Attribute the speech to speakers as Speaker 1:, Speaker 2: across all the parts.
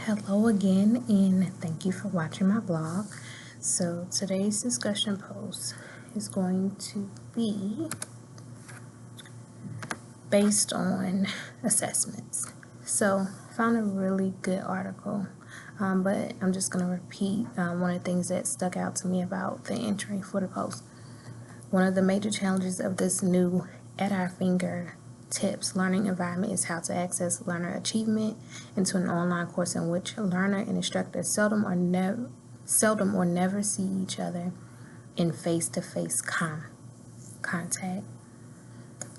Speaker 1: Hello again, and thank you for watching my blog. So today's discussion post is going to be based on assessments. So I found a really good article, but I'm just going to repeat one of the things that stuck out to me about the entry for the post. One of the major challenges of this new at our fingertips learning environment is how to access learner achievement into an online course in which learner and instructor seldom or never see each other in face-to-face contact.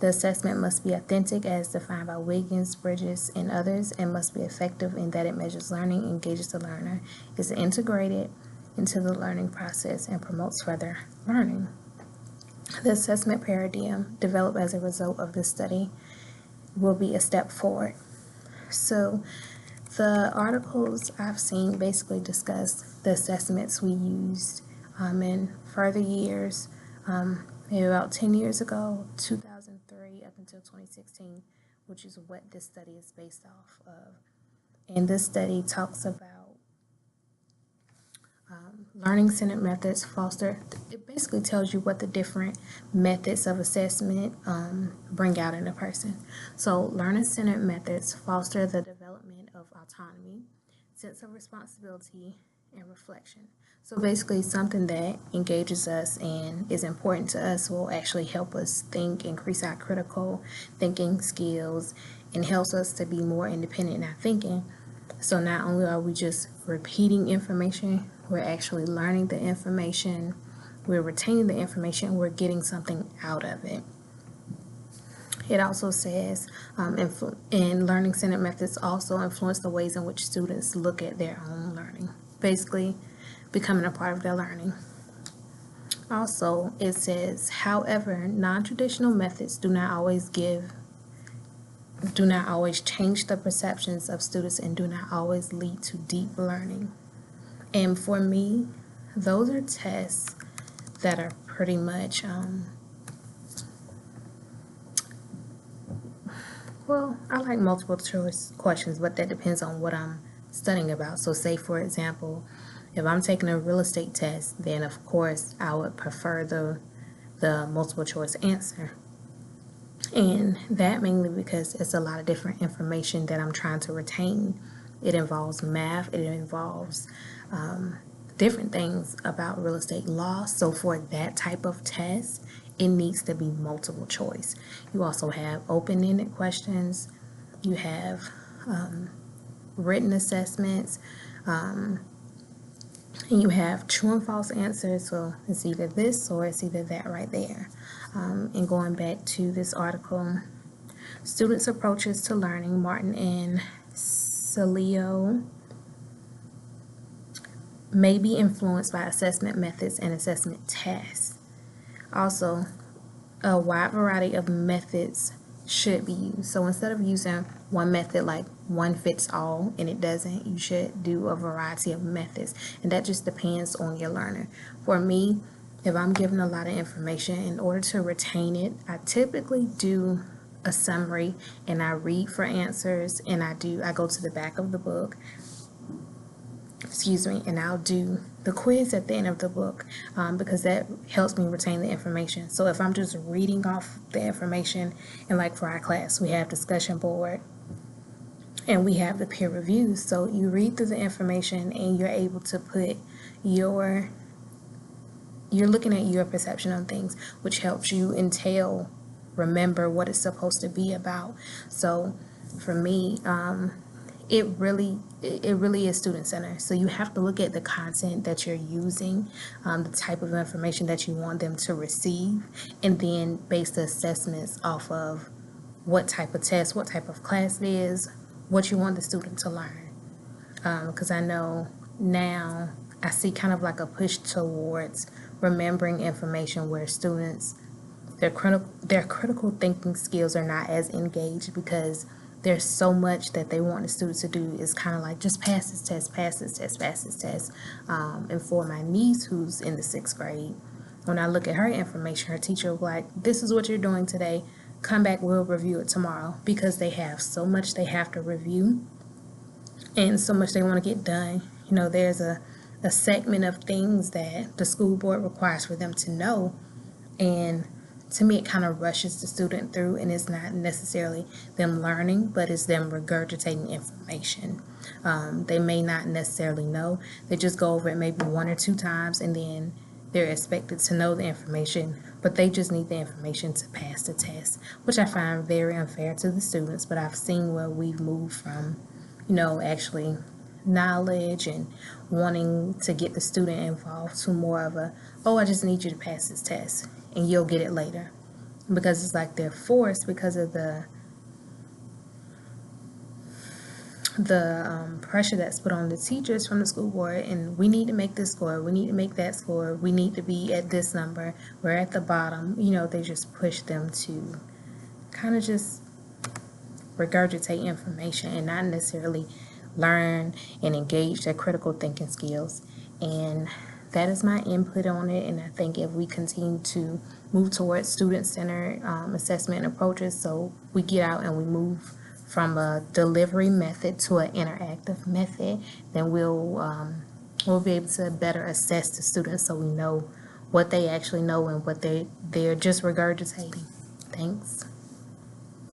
Speaker 1: The assessment must be authentic as defined by Wiggins, Bridges, and others, and must be effective in that it measures learning, engages the learner, is integrated into the learning process, and promotes further learning. The assessment paradigm developed as a result of this study will be a step forward. So the articles I've seen basically discuss the assessments we used in further years, maybe about 10 years ago, 2003 up until 2016, which is what this study is based off of. And this study talks about learning-centered methods foster. It basically tells you what the different methods of assessment bring out in a person. So learner-centered methods foster the development of autonomy, sense of responsibility, and reflection. So basically something that engages us and is important to us will actually help us think, increase our critical thinking skills, and helps us to be more independent in our thinking. So not only are we just repeating information, we're actually learning the information, we're retaining the information, we're getting something out of it. It also says, and learning-centered methods also influence the ways in which students look at their own learning, basically becoming a part of their learning. Also, it says, however, non-traditional methods do not always change the perceptions of students and do not always lead to deep learning. And for me, those are tests that are pretty much, well, I like multiple choice questions, but that depends on what I'm studying about. So say, for example, if I'm taking a real estate test, then of course I would prefer the multiple choice answer. And that mainly because it's a lot of different information that I'm trying to retain. It involves math, it involves different things about real estate law. So for that type of test, it needs to be multiple choice. You also have open-ended questions. You have written assessments. And you have true and false answers. So it's either this or it's either that right there. And going back to this article, Students' Approaches to Learning, Martin and Celio, may be influenced by assessment methods and assessment tests. Also, a wide variety of methods should be used. So instead of using one method like one fits all and it doesn't, you should do a variety of methods, and that just depends on your learner. For me, if I'm given a lot of information, in order to retain it, I typically do a summary and I read for answers, and I go to the back of the book, and I'll do the quiz at the end of the book because that helps me retain the information. So if I'm just reading off the information, and like for our class, we have discussion board and we have the peer reviews. So you read through the information and you're able to put you're looking at your perception on things, which helps you remember what it's supposed to be about. So for me, it really is student centered. So you have to look at the content that you're using, the type of information that you want them to receive, and then base the assessments off of what type of test, what type of class it is, what you want the student to learn. Because I know now I see kind of like a push towards remembering information where students, their critical thinking skills are not as engaged because there's so much that they want the students to do. Is kind of like just pass this test, pass this test, pass this test. And for my niece who's in the 6th grade, when I look at her information, her teacher will be like, this is what you're doing today. Come back, we'll review it tomorrow, because they have so much they have to review. and so much they want to get done. There's a segment of things that the school board requires for them to know, and to me it kind of rushes the student through, and it's not necessarily them learning, but it's them regurgitating information. They may not necessarily know. They just go over it maybe one or two times, and then they're expected to know the information, but they just need the information to pass the test, which I find very unfair to the students. But I've seen where we've moved from, actually knowledge and wanting to get the student involved to more of a, oh, I just need you to pass this test and you'll get it later. Because it's like they're forced because of the pressure that's put on the teachers from the school board, and we need to make this score, we need to make that score, we need to be at this number, we're at the bottom. They just push them to kind of just regurgitate information and not necessarily learn and engage their critical thinking skills. And that is my input on it. And I think if we continue to move towards student-centered assessment approaches, so we get out and we move from a delivery method to an interactive method, then we'll be able to better assess the students, so we know what they actually know and what they're just regurgitating. Thanks.